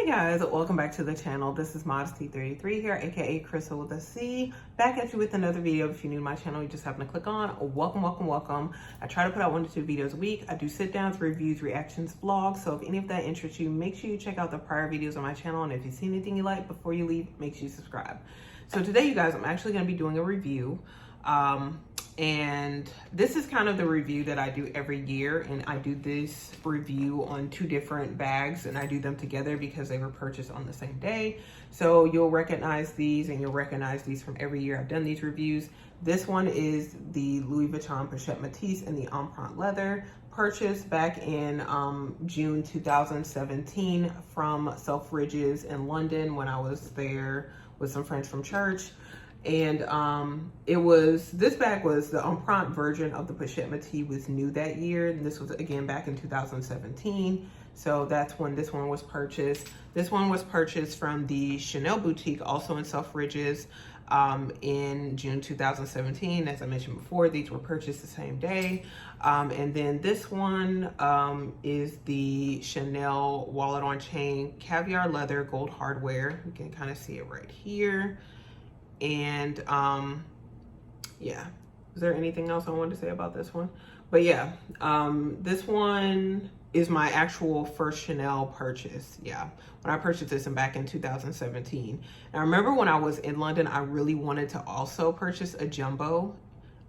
Guys, welcome back to the channel. This is Modesty33 here, aka Crystal with a C, back at you with another video. If you're new to my channel, you just happen to click on, welcome. I try to put out 1 to 2 videos a week. I do sit downs, reviews, reactions, vlogs. So if any of that interests you, make sure you check out the prior videos on my channel, and if you see anything you like before you leave, make sure you subscribe. So today, you guys, I'm actually going to be doing a review. And this is kind of the review that I do every year, and I do this review on 2 different bags, and I do them together because they were purchased on the same day. So you'll recognize these, and you'll recognize these from every year I've done these reviews. This one is the Louis Vuitton Pochette Métis in the empreinte leather, purchased back in June 2017 from Selfridges in London when I was there with some friends from church. And this bag was the empreinte version of the Pochette Métis, was new that year. And this was again back in 2017. So that's when this one was purchased. This one was purchased from the Chanel boutique, also in Selfridges, in June 2017. As I mentioned before, these were purchased the same day. And then this one is the Chanel wallet on chain, caviar leather, gold hardware. You can kind of see it right here. And yeah, is there anything else I wanted to say about this one? But yeah, this one is my actual first Chanel purchase. Yeah, when I purchased this back in 2017. And I remember when I was in London, I really wanted to also purchase a jumbo.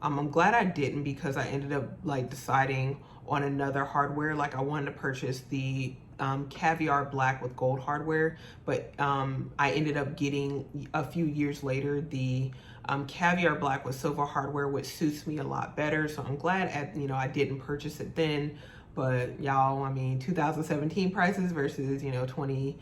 I'm glad I didn't, because I ended up like deciding on another hardware. Like I wanted to purchase the caviar black with gold hardware, but I ended up getting a few years later the caviar black with silver hardware, which suits me a lot better. So I'm glad I didn't purchase it then. But y'all, I mean, 2017 prices versus 20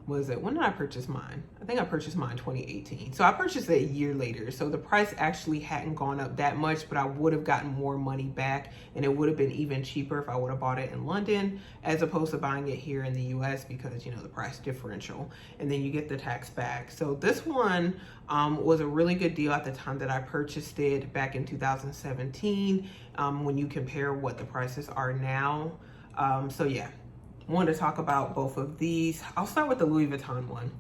when did I purchase mine? I think I purchased mine 2018. So I purchased it a year later. So the price actually hadn't gone up that much, but I would have gotten more money back, and it would have been even cheaper if I would have bought it in London as opposed to buying it here in the US, because the price differential, and then you get the tax back. So this one was a really good deal at the time that I purchased it back in 2017, when you compare what the prices are now. So yeah, wanted to talk about both of these. I'll start with the Louis Vuitton one.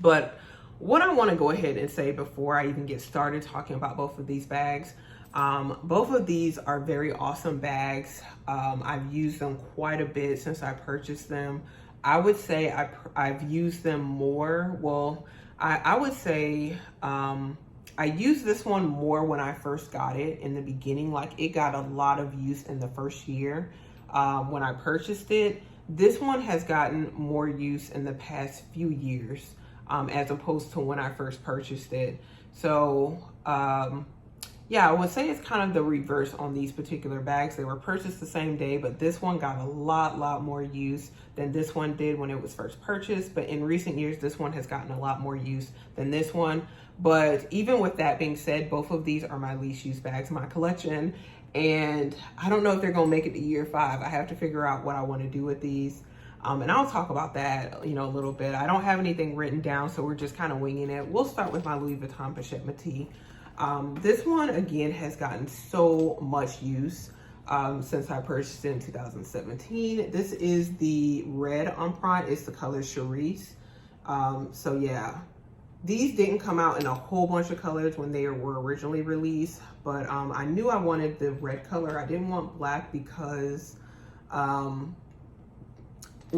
But what I want to go ahead and say before I even get started talking about both of these bags, both of these are very awesome bags. I've used them quite a bit since I purchased them. I would say I've used them more. Well, I would say I used this one more when I first got it in the beginning. Like, it got a lot of use in the first year when I purchased it. This one has gotten more use in the past few years, as opposed to when I first purchased it. So yeah, I would say it's kind of the reverse on these particular bags. They were purchased the same day, but this one got a lot more use than this one did when it was first purchased. But in recent years, this one has gotten a lot more use than this one. But even with that being said, both of these are my least used bags in my collection. And I don't know if they're gonna make it to year 5. I have to figure out what I want to do with these. And I'll talk about that, a little bit. I don't have anything written down, so we're just kind of winging it. We'll start with my Louis Vuitton Pochette Métis. This one, again, has gotten so much use since I purchased it in 2017. This is the red empreinte. It's the color Cerise. So yeah, these didn't come out in a whole bunch of colors when they were originally released, but I knew I wanted the red color. I didn't want black because, well,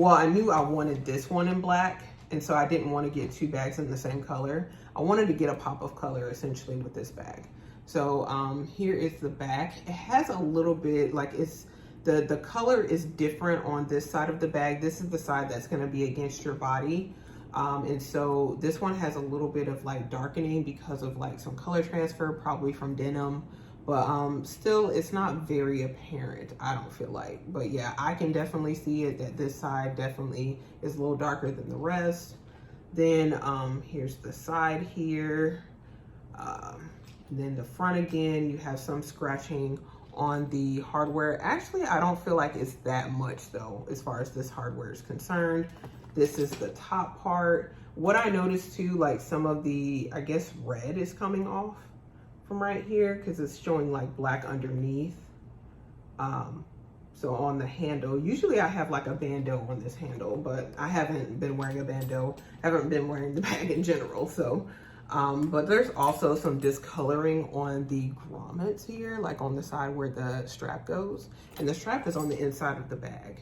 I knew I wanted this one in black, and so I didn't want to get 2 bags in the same color. I wanted to get a pop of color essentially with this bag. So here is the back. It has a little bit, like, it's the color is different on this side of the bag. This is the side that's going to be against your body. And so this one has a little bit of like darkening because of like some color transfer, probably from denim, but still it's not very apparent, I don't feel like. But yeah, I can definitely see it that this side definitely is a little darker than the rest. Then here's the side here. Then the front again, you have some scratching on the hardware. Actually, I don't feel like it's that much though, as far as this hardware is concerned. This is the top part. What I noticed too, like some of the, I guess, red is coming off from right here because it's showing like black underneath. So on the handle, usually I have like a bandeau on this handle, but I haven't been wearing a bandeau, haven't been wearing the bag in general. So, but there's also some discoloring on the grommets here, like on the side where the strap goes. And the strap is on the inside of the bag.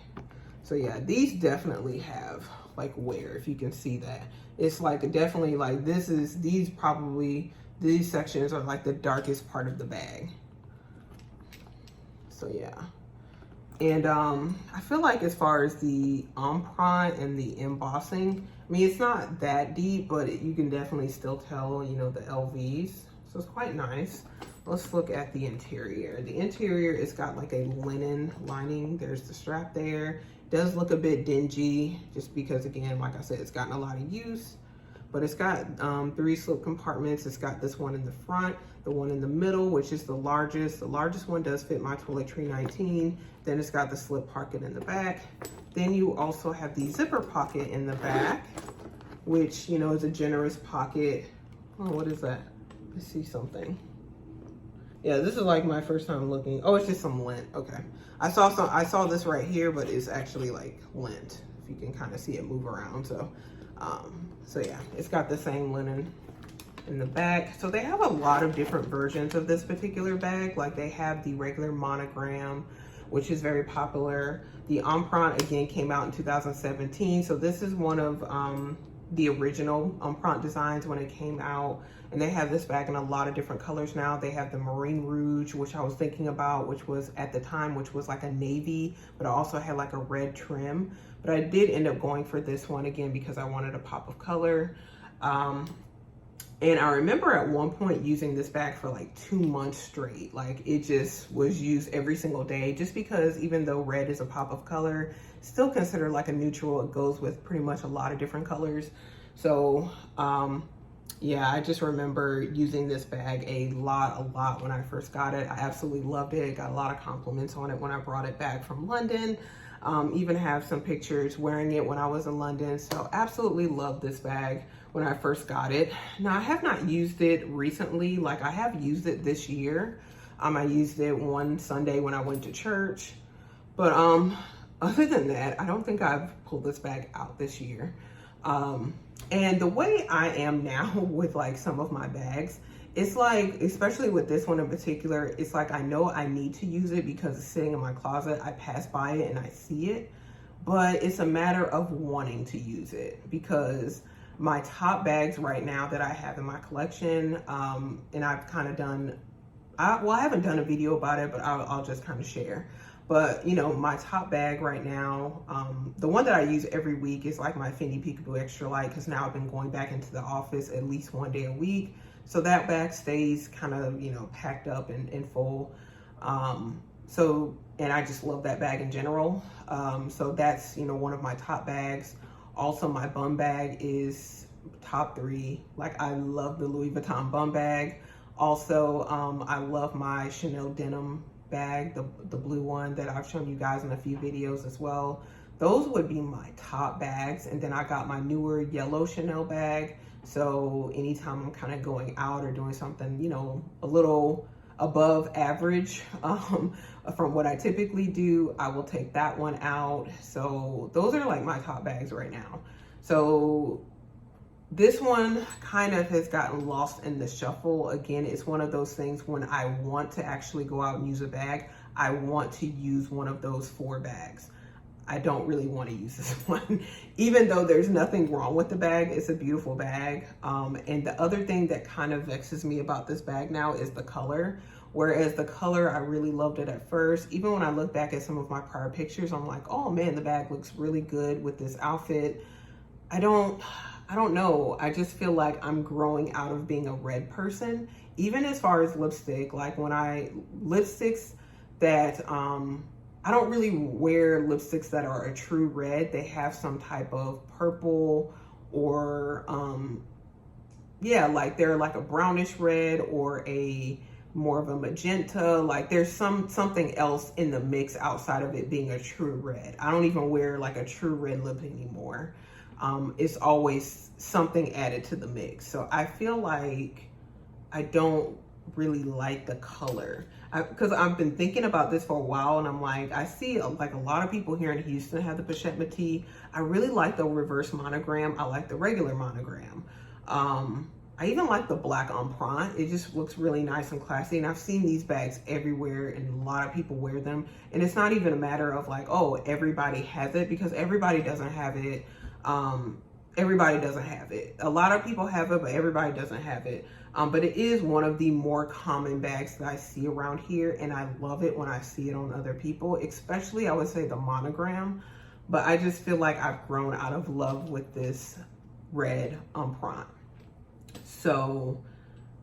So yeah, these definitely have like wear, if you can see that. It's like definitely like these sections are like the darkest part of the bag. So yeah. And I feel like as far as the empreinte and the embossing, I mean, it's not that deep, but you can definitely still tell, you know, the LVs. So it's quite nice. Let's look at the interior. The interior, it's got like a linen lining. There's the strap there. It does look a bit dingy just because, again, like I said, it's gotten a lot of use. But it's got 3 slip compartments. It's got this one in the front, the one in the middle, which is the largest. The largest one does fit my toiletry 19. Then it's got the slip pocket in the back. Then you also have the zipper pocket in the back, which, you know, is a generous pocket. Oh, what is that? Let's see something. Yeah, this is like my first time looking. Oh, it's just some lint. Okay. I saw this right here, but it's actually like lint. If you can kind of see it move around. So yeah, it's got the same linen in the back. So they have a lot of different versions of this particular bag. Like they have the regular monogram, which is very popular. The empreinte, again, came out in 2017. So this is one of the original empreinte designs when it came out. And they have this bag in a lot of different colors now. They have the Marine Rouge, which I was thinking about, which was at the time, which was like a navy, but it also had like a red trim. But I did end up going for this one again because I wanted a pop of color. And I remember at one point using this bag for like 2 months straight. Like it just was used every single day, just because even though red is a pop of color, still considered like a neutral. It goes with pretty much a lot of different colors. So yeah, I just remember using this bag a lot when I first got it. I absolutely loved it. Got a lot of compliments on it when I brought it back from London. Even have some pictures wearing it when I was in London. So absolutely loved this bag when I first got it. Now I have not used it recently. Like I have used it this year. I used it one Sunday when I went to church. But other than that, I don't think I've pulled this bag out this year. And the way I am now with like some of my bags, it's like, especially with this one in particular, it's like I know I need to use it because it's sitting in my closet. I pass by it and I see it, but it's a matter of wanting to use it because my top bags right now that I have in my collection, and I've kind of done, I haven't done a video about it, but I'll just kind of share. But, you know, my top bag right now, the one that I use every week is like my Fendi Peekaboo Extra Light, because now I've been going back into the office at least 1 day a week. So that bag stays kind of, you know, packed up and full. And I just love that bag in general. So that's, you know, one of my top bags. Also, my bum bag is top 3. Like, I love the Louis Vuitton bum bag. Also, I love my Chanel denim bag, the blue one that I've shown you guys in a few videos as well. Those would be my top bags. And then I got my newer yellow Chanel bag. So anytime I'm kind of going out or doing something, you know, a little above average from what I typically do, I will take that one out. So those are like my top bags right now. So this one kind of has gotten lost in the shuffle. Again, it's one of those things when I want to actually go out and use a bag, I want to use one of those 4 bags. I don't really want to use this one, even though there's nothing wrong with the bag. It's a beautiful bag. And the other thing that kind of vexes me about this bag now is the color. Whereas the color, I really loved it at first. Even when I look back at some of my prior pictures, I'm like, oh man, the bag looks really good with this outfit. I don't know. I just feel like I'm growing out of being a red person. Even as far as lipstick, like lipsticks that, I don't really wear lipsticks that are a true red. They have some type of purple or, yeah, like they're like a brownish red or a more of a magenta. Like there's something else in the mix outside of it being a true red. I don't even wear like a true red lip anymore. It's always something added to the mix. So I feel like I don't really like the color. Because I've been thinking about this for a while, and I'm like, I see like a lot of people here in Houston have the Pochette Métis. I really like the reverse monogram. I like the regular monogram. I even like the black empreinte. It just looks really nice and classy. And I've seen these bags everywhere, and a lot of people wear them. And it's not even a matter of like, oh, everybody has it, because everybody doesn't have it. Everybody doesn't have it. A lot of people have it, but everybody doesn't have it. But it is one of the more common bags that I see around here, and I love it when I see it on other people, especially I would say the monogram. But I just feel like I've grown out of love with this red empreinte. So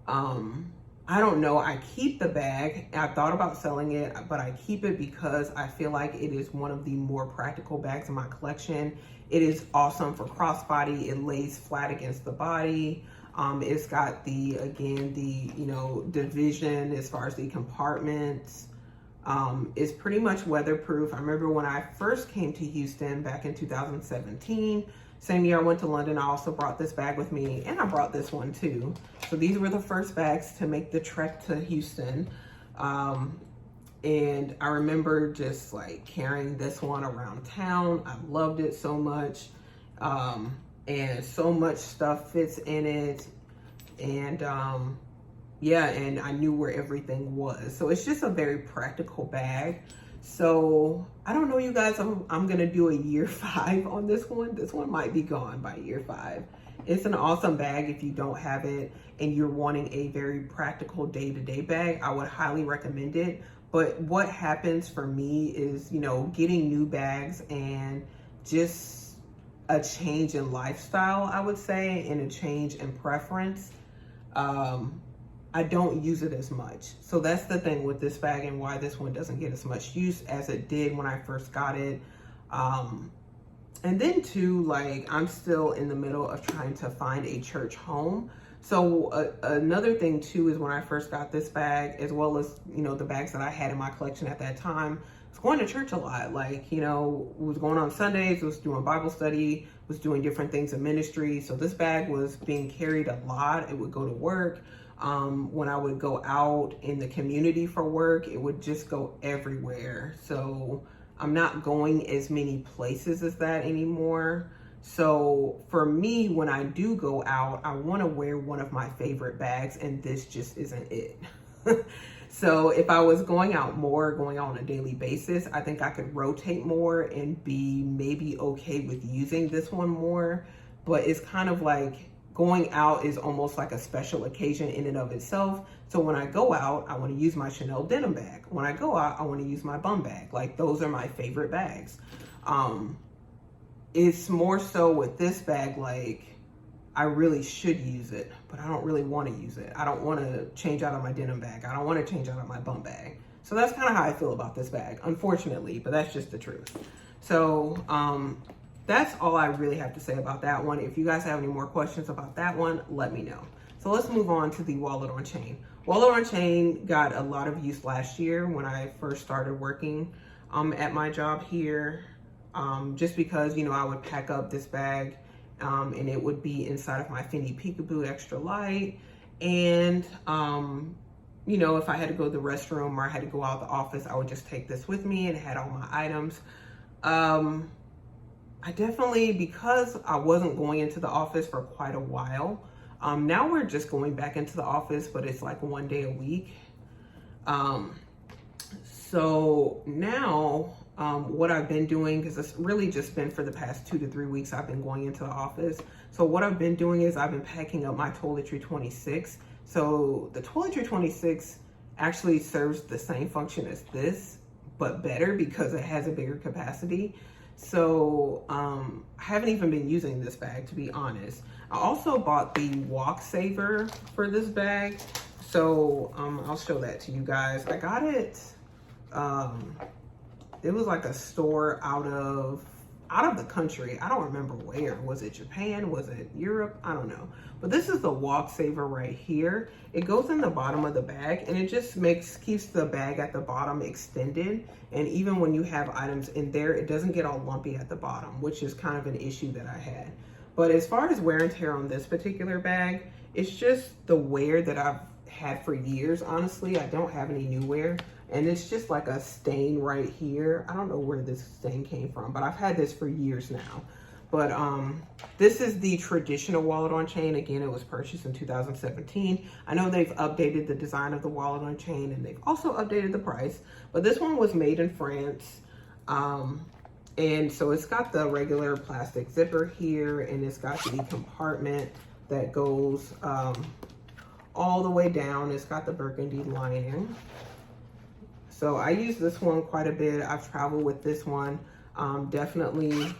I don't know, I keep the bag. I thought about selling it, but I keep it because I feel like it is one of the more practical bags in my collection. It is awesome for crossbody. It lays flat against the body. It's got the, again, the, you know, division as far as the compartments. It's pretty much weatherproof. I remember when I first came to Houston back in 2017, same year I went to London, I also brought this bag with me, and I brought this one too. So these were the first bags to make the trek to Houston. And I remember just like carrying this one around town. I loved it so much. And so much stuff fits in it. And yeah, and I knew where everything was. So it's just a very practical bag. So I don't know, you guys, I'm gonna do a year 5 on this one. This one might be gone by year 5. It's an awesome bag. If you don't have it and you're wanting a very practical day-to-day bag, I would highly recommend it. But what happens for me is, you know, getting new bags and just a change in lifestyle, I would say, and a change in preference. I don't use it as much. So that's the thing with this bag and why this one doesn't get as much use as it did when I first got it. And then too, like, I'm still in the middle of trying to find a church home. So another thing too is when I first got this bag, as well as, you know, the bags that I had in my collection at that time, I was going to church a lot. Like, you know, was going on Sundays, was doing Bible study, was doing different things in ministry. So this bag was being carried a lot. It would go to work. When I would go out in the community for work, it would just go everywhere. So I'm not going as many places as that anymore. So for me, when I do go out, I want to wear one of my favorite bags, and this just isn't it. So if I was going out more, going out on a daily basis, I think I could rotate more and be maybe okay with using this one more. But it's kind of like, going out is almost like a special occasion in and of itself. So when I go out, I want to use my Chanel denim bag. When I go out, I want to use my bum bag. Like, those are my favorite bags. It's more so with this bag, like, I really should use it, but I don't really want to use it. I don't want to change out of my denim bag. I don't want to change out of my bum bag. So that's kind of how I feel about this bag, unfortunately, but that's just the truth. So, that's all I really have to say about that one. If you guys have any more questions about that one, let me know. So let's move on to the wallet on chain. Wallet on chain got a lot of use last year when I first started working at my job here. Just because, you know, I would pack up this bag and it would be inside of my Fendi Peekaboo Extra Light. And, you know, if I had to go to the restroom or I had to go out of the office, I would just take this with me, and it had all my items. I definitely, because I wasn't going into the office for quite a while, now we're just going back into the office, but it's like one day a week. So now what I've been doing, because it's really just been for the past 2 to 3 weeks, I've been going into the office. So what I've been doing is I've been packing up my toiletry 26. So the toiletry 26 actually serves the same function as this, but better because it has a bigger capacity. So I haven't even been using this bag, to be honest. I also bought the WOC saver for this bag. So I'll show that to you guys. I got it, it was like a store out of the country. I don't remember where. Was it Japan? Was it Europe? I don't know. But this is the WOC saver right here. It goes in the bottom of the bag, and it just keeps the bag at the bottom extended. And even when you have items in there, it doesn't get all lumpy at the bottom, which is kind of an issue that I had. But as far as wear and tear on this particular bag, it's just the wear that I've had for years, honestly. I don't have any new wear. And it's just like a stain right here. I don't know where this stain came from, but I've had this for years now. But this is the traditional wallet on chain. Again, it was purchased in 2017. I know they've updated the design of the wallet on chain, and they've also updated the price. But this one was made in France. And so it's got the regular plastic zipper here, and it's got the compartment that goes all the way down. It's got the burgundy lining. So I use this one quite a bit. I've traveled with this one. Definitely,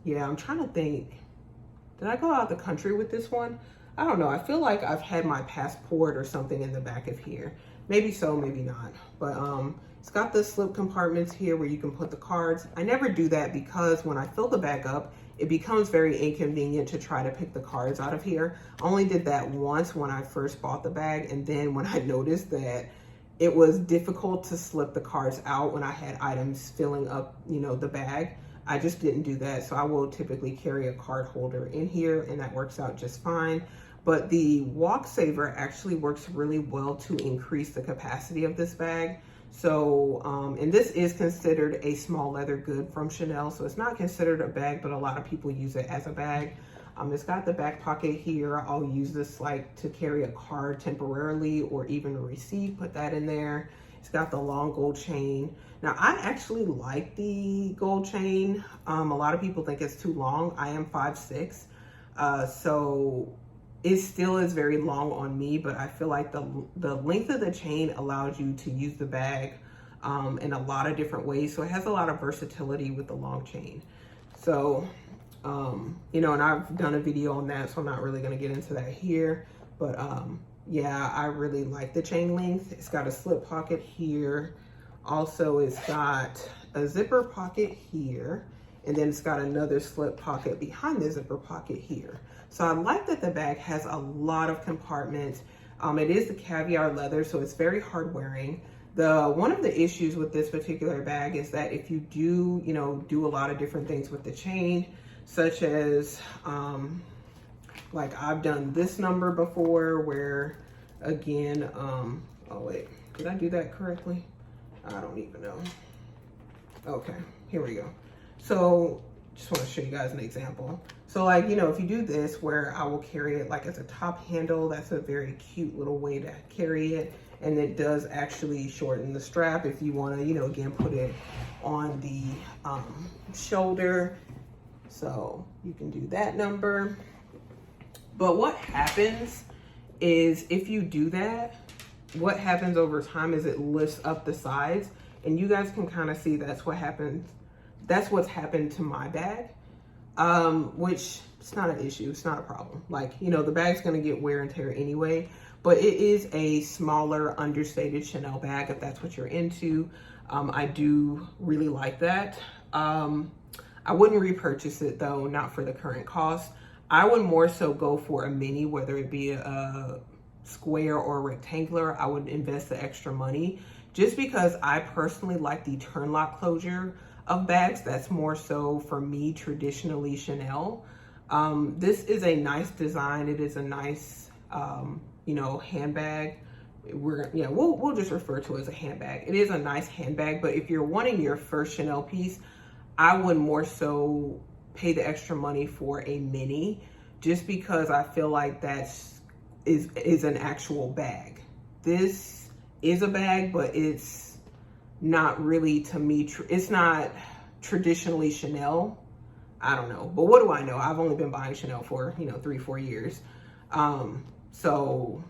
yeah, I'm trying to think. Did I go out the country with this one? I don't know. I feel like I've had my passport or something in the back of here. Maybe so, maybe not. But it's got the slip compartments here where you can put the cards. I never do that because when I fill the bag up, it becomes very inconvenient to try to pick the cards out of here. I only did that once when I first bought the bag, and then when I noticed that it was difficult to slip the cards out when I had items filling up, you know, the bag, I just didn't do that. So I will typically carry a card holder in here, and that works out just fine. But the WOC saver actually works really well to increase the capacity of this bag. So, and this is considered a small leather good from Chanel. So it's not considered a bag, but a lot of people use it as a bag. It's got the back pocket here. I'll use this like to carry a card temporarily or even a receipt, put that in there. It's got the long gold chain. Now I actually like the gold chain. A lot of people think it's too long. I am 5'6", so it still is very long on me, but I feel like the length of the chain allows you to use the bag in a lot of different ways. So it has a lot of versatility with the long chain. So, you know, and I've done a video on that, so I'm not really gonna get into that here. But yeah, I really like the chain length. It's got a slip pocket here. Also, it's got a zipper pocket here. And then it's got another slip pocket behind the zipper pocket here. So I like that the bag has a lot of compartments. It is the caviar leather, so it's very hard wearing. One of the issues with this particular bag is that if you do, you know, do a lot of different things with the chain, such as, like I've done this number before where, again, oh wait, did I do that correctly? I don't even know. Okay, here we go. So just want to show you guys an example. So like, you know, if you do this where I will carry it like as a top handle, that's a very cute little way to carry it. And it does actually shorten the strap if you want to, you know, again, put it on the shoulder. So you can do that number. But what happens is if you do that, what happens over time is it lifts up the sides, and you guys can kind of see that's what happens. That's what's happened to my bag, which it's not an issue. It's not a problem. Like, you know, the bag's going to get wear and tear anyway, but it is a smaller, understated Chanel bag if that's what you're into. I do really like that. I wouldn't repurchase it though, not for the current cost. I would more so go for a mini, whether it be a square or rectangular. I would invest the extra money just because I personally like the turn lock closure of bags. That's more so for me, traditionally Chanel. This is a nice design. It is a nice, you know, handbag. We'll just refer to it as a handbag. It is a nice handbag, but if you're wanting your first Chanel piece, I would more so pay the extra money for a mini, just because I feel like is an actual bag. This is a bag, but it's not really, to me, it's not traditionally Chanel. I don't know, but what do I know? I've only been buying Chanel for, you know, 3-4 years. So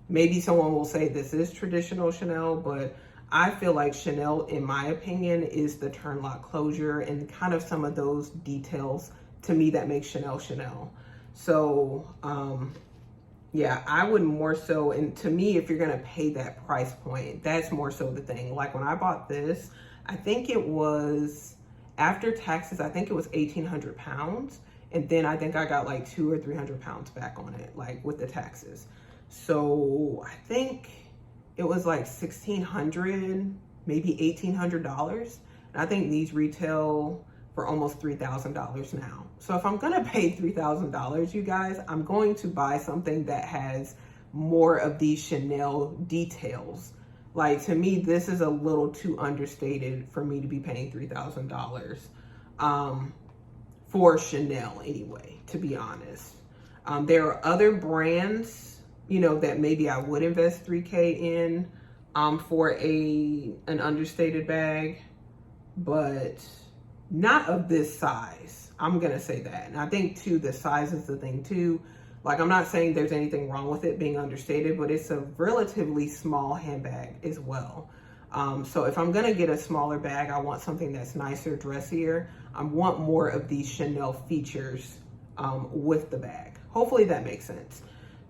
maybe someone will say this is traditional Chanel, but I feel like Chanel, in my opinion, is the turn lock closure and kind of some of those details to me that make Chanel Chanel. So, yeah, I would more so, and to me, if you're gonna pay that price point, that's more so the thing. Like when I bought this, I think it was, after taxes, I think it was 1,800 pounds. And then I think I got like 200 or 300 pounds back on it, like with the taxes. So I think it was like $1,600, maybe $1,800. And I think these retail for almost $3,000 now. So if I'm gonna pay $3,000, you guys, I'm going to buy something that has more of these Chanel details. Like, to me, this is a little too understated for me to be paying $3,000 for Chanel anyway, to be honest. There are other brands, you know, that maybe I would invest $3K in for an understated bag, but not of this size. I'm gonna say that. And I think too, the size is the thing too. Like, I'm not saying there's anything wrong with it being understated, but it's a relatively small handbag as well. So if I'm gonna get a smaller bag, I want something that's nicer, dressier. I want more of these Chanel features with the bag. Hopefully that makes sense.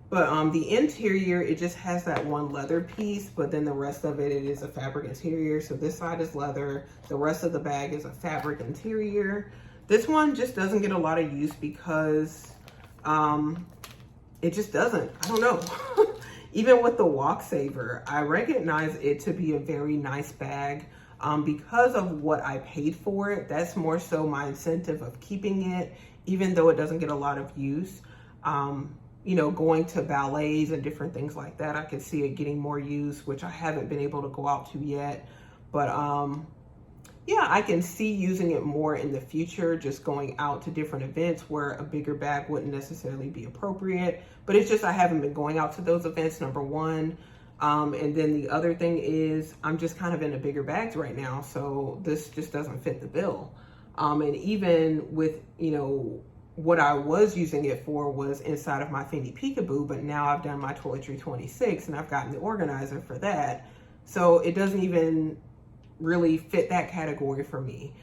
But the interior, it just has that one leather piece, but then the rest of it is a fabric interior. So this side is leather. The rest of the bag is a fabric interior. This one just doesn't get a lot of use because it just doesn't. I don't know. Even with the WOC Saver, I recognize it to be a very nice bag because of what I paid for it. That's more so my incentive of keeping it, even though it doesn't get a lot of use. You know, going to ballets and different things like that, I could see it getting more use, which I haven't been able to go out to yet. But yeah, I can see using it more in the future, just going out to different events where a bigger bag wouldn't necessarily be appropriate. But it's just I haven't been going out to those events, number one. And then the other thing is I'm just kind of into bigger bags right now, so this just doesn't fit the bill. And even with, you know, what I was using it for was inside of my Fendi Peekaboo, but now I've done my Toiletry 26 and I've gotten the organizer for that. So it doesn't even really fit that category for me.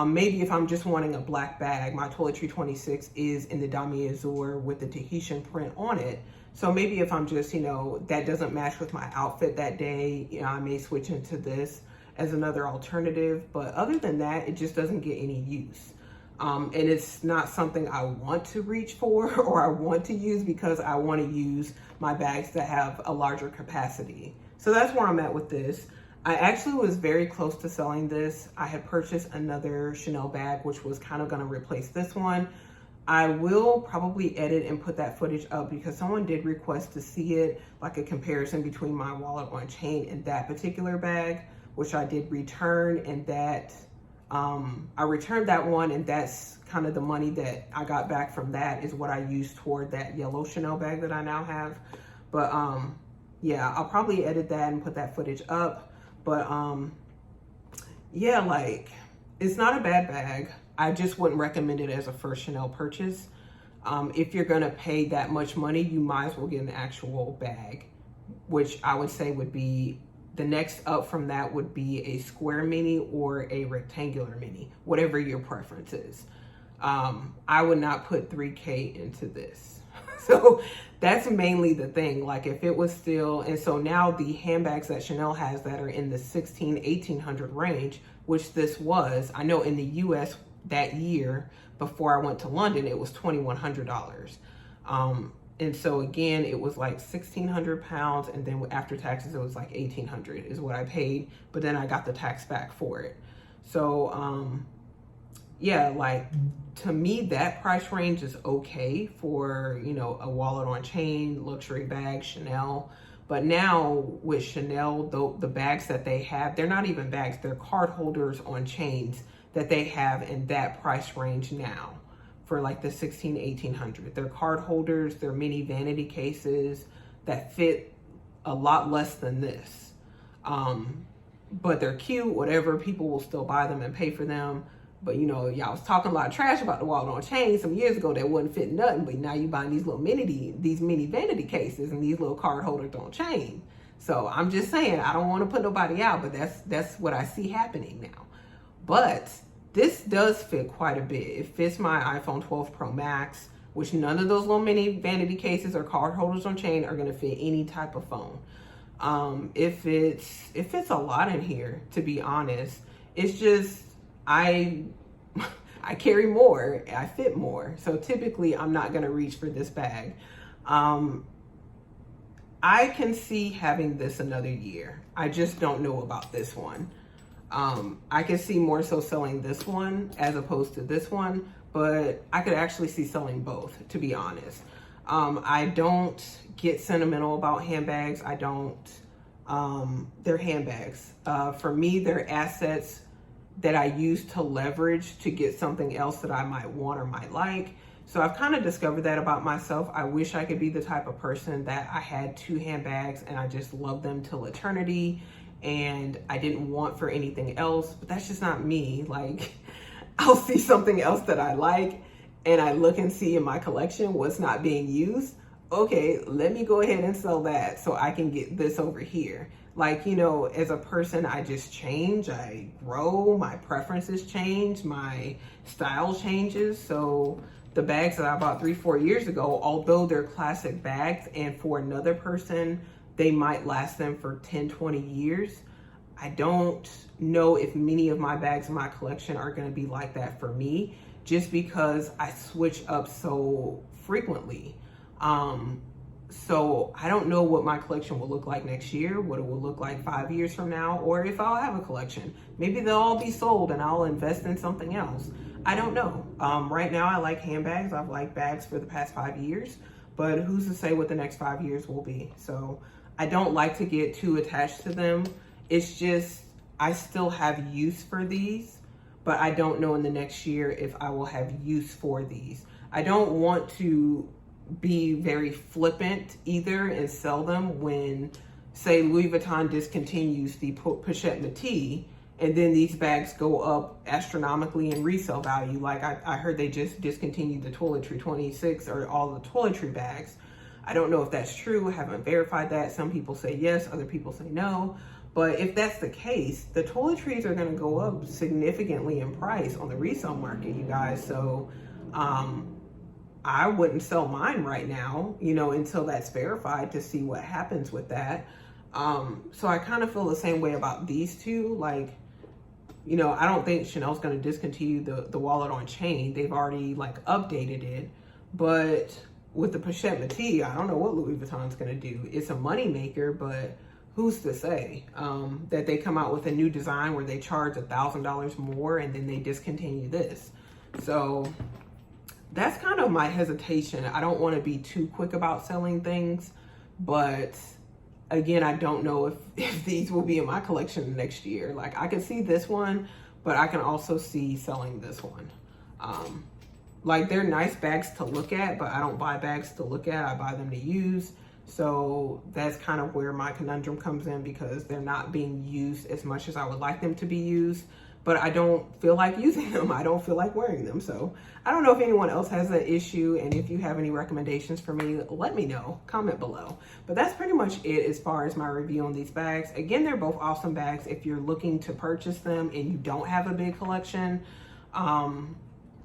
Maybe if I'm just wanting a black bag, my Toiletry 26 is in the Damier Azur with the Tahitian print on it. So maybe if I'm just, you know, that doesn't match with my outfit that day, you know, I may switch into this as another alternative. But other than that, it just doesn't get any use. And it's not something I want to reach for or I want to use because I want to use my bags that have a larger capacity. So that's where I'm at with this. I actually was very close to selling this. I had purchased another Chanel bag, which was kind of going to replace this one. I will probably edit and put that footage up because someone did request to see it, like a comparison between my wallet on chain and that particular bag, which I did return, and that I returned that one, and that's kind of the money that I got back from that is what I used toward that yellow Chanel bag that I now have. But yeah, I'll probably edit that and put that footage up. But yeah, like, it's not a bad bag. I just wouldn't recommend it as a first Chanel purchase. If you're gonna pay that much money, you might as well get an actual bag, which I would say would be the next up from that would be a square mini or a rectangular mini, whatever your preference is. I would not put 3K into this. So that's mainly the thing. Like, if it was still, and so now the handbags that Chanel has that are in the 1800 range, which this was, I know in the US that year before I went to London, it was $2,100. And so again, it was like 1,600 pounds. And then after taxes, it was like 1,800 is what I paid. But then I got the tax back for it. So yeah, like, to me, that price range is okay for, you know, a wallet on chain, luxury bag, Chanel. But now with Chanel, the bags that they have, they're not even bags, they're card holders on chains that they have in that price range now for like the 1,800. They're card holders, they're mini vanity cases that fit a lot less than this. But they're cute, whatever, people will still buy them and pay for them. But, you know, y'all was talking a lot of trash about the wallet on chain some years ago that wouldn't fit nothing. But now you buying these little mini vanity cases and these little card holders on chain. So I'm just saying, I don't want to put nobody out, but that's what I see happening now. But this does fit quite a bit. It fits my iPhone 12 Pro Max, which none of those little mini vanity cases or card holders on chain are going to fit any type of phone. It fits a lot in here, to be honest. It's just, I carry more, I fit more. So typically I'm not gonna reach for this bag. I can see having this another year. I just don't know about this one. I could see more so selling this one as opposed to this one, but I could actually see selling both, to be honest. I don't get sentimental about handbags. I don't, they're handbags. For me, they're assets that I use to leverage to get something else that I might want or might like. So I've kind of discovered that about myself. I wish I could be the type of person that I had 2 handbags and I just love them till eternity and I didn't want for anything else, but that's just not me. Like, I'll see something else that I like and I look and see in my collection what's not being used. Okay, let me go ahead and sell that so I can get this over here. Like, you know, as a person, I just change, I grow, my preferences change, my style changes. So the bags that I bought 3-4 years ago, although they're classic bags and for another person, they might last them for 10-20 years. I don't know if many of my bags in my collection are going to be like that for me, just because I switch up so frequently. So I don't know what my collection will look like next year, what it will look like 5 years from now, or if I'll have a collection. Maybe they'll all be sold and I'll invest in something else. I don't know. Right now I like handbags. I've liked bags for the past 5 years, but who's to say what the next 5 years will be? So I don't like to get too attached to them. It's just, I still have use for these, but I don't know in the next year if I will have use for these. I don't want to be very flippant either and sell them when, say, Louis Vuitton discontinues the Pochette Métis and then these bags go up astronomically in resale value. Like I heard they just discontinued the Toiletry 26 or all the toiletry bags. I don't know if that's true. I haven't verified that. Some people say yes, other people say no. But if that's the case, the toiletries are going to go up significantly in price on the resale market, you guys. So I wouldn't sell mine right now, you know, until that's verified to see what happens with that. So I kind of feel the same way about these two. Like, you know, I don't think Chanel's going to discontinue the wallet on chain. They've already like updated it. But with the Pochette Métis, I don't know what Louis Vuitton's going to do. It's a money maker, but who's to say that they come out with a new design where they charge $1,000 more and then they discontinue this. So that's kind of my hesitation. I don't want to be too quick about selling things, but again, I don't know if these will be in my collection next year. Like, I can see this one, but I can also see selling this one. Like, they're nice bags to look at, but I don't buy bags to look at. I buy them to use. So that's kind of where my conundrum comes in, because they're not being used as much as I would like them to be used, but I don't feel like using them. I don't feel like wearing them. So I don't know if anyone else has that issue, and if you have any recommendations for me, let me know, comment below. But that's pretty much it as far as my review on these bags. Again, they're both awesome bags if you're looking to purchase them and you don't have a big collection.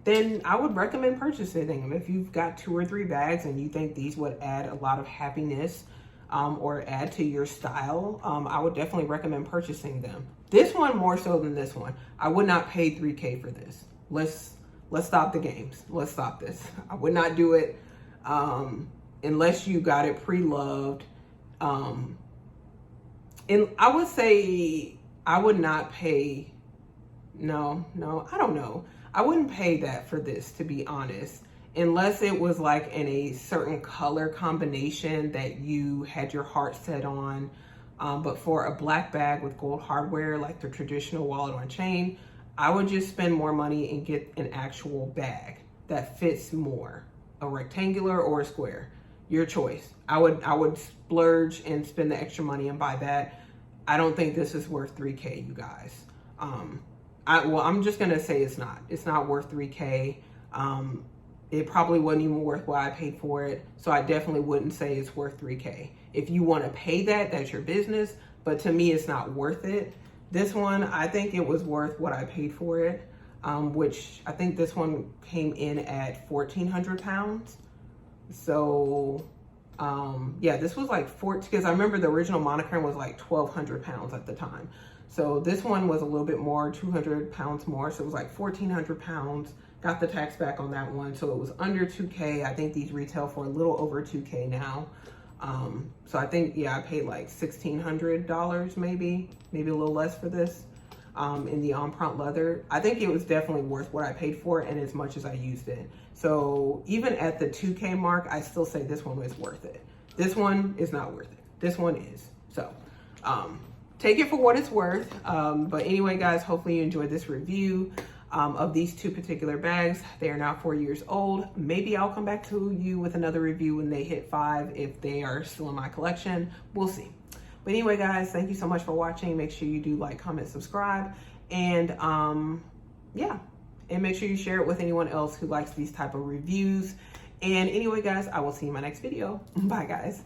Then I would recommend purchasing them. If you've got 2 or 3 bags and you think these would add a lot of happiness or add to your style, I would definitely recommend purchasing them. This one more so than this one. I would not pay $3K for this. Let's stop the games. Let's stop this. I would not do it unless you got it pre-loved. And I would say I would not pay, no, I don't know. I wouldn't pay that for this, to be honest, unless it was like in a certain color combination that you had your heart set on. But for a black bag with gold hardware, like the traditional wallet on chain, I would just spend more money and get an actual bag that fits more, a rectangular or a square, your choice. I would splurge and spend the extra money and buy that. I don't think this is worth 3K, you guys. Well, I'm just gonna say it's not worth 3K. It probably wasn't even worth what I paid for it. So I definitely wouldn't say it's worth 3K. If you want to pay that, that's your business. But to me, it's not worth it. This one, I think it was worth what I paid for it, which I think this one came in at 1,400 pounds. So yeah, this was like 14, because I remember the original monogram was like 1,200 pounds at the time. So this one was a little bit more, 200 pounds more. So it was like 1,400 pounds. Got the tax back on that one. So it was under 2K. I think these retail for a little over 2K now. So I think, yeah, I paid like $1,600 maybe a little less for this. in the on-print leather. I think it was definitely worth what I paid for and as much as I used it. So even at the 2K mark, I still say this one was worth it. This one is not worth it. This one is. So take it for what it's worth. But anyway, guys, hopefully you enjoyed this review of these two particular bags. They are now 4 years old. Maybe I'll come back to you with another review when they hit 5, if they are still in my collection. We'll see. But anyway, guys, thank you so much for watching. Make sure you do like, comment, subscribe, and yeah, and make sure you share it with anyone else who likes these type of reviews. And anyway, guys, I will see you in my next video. Bye, guys.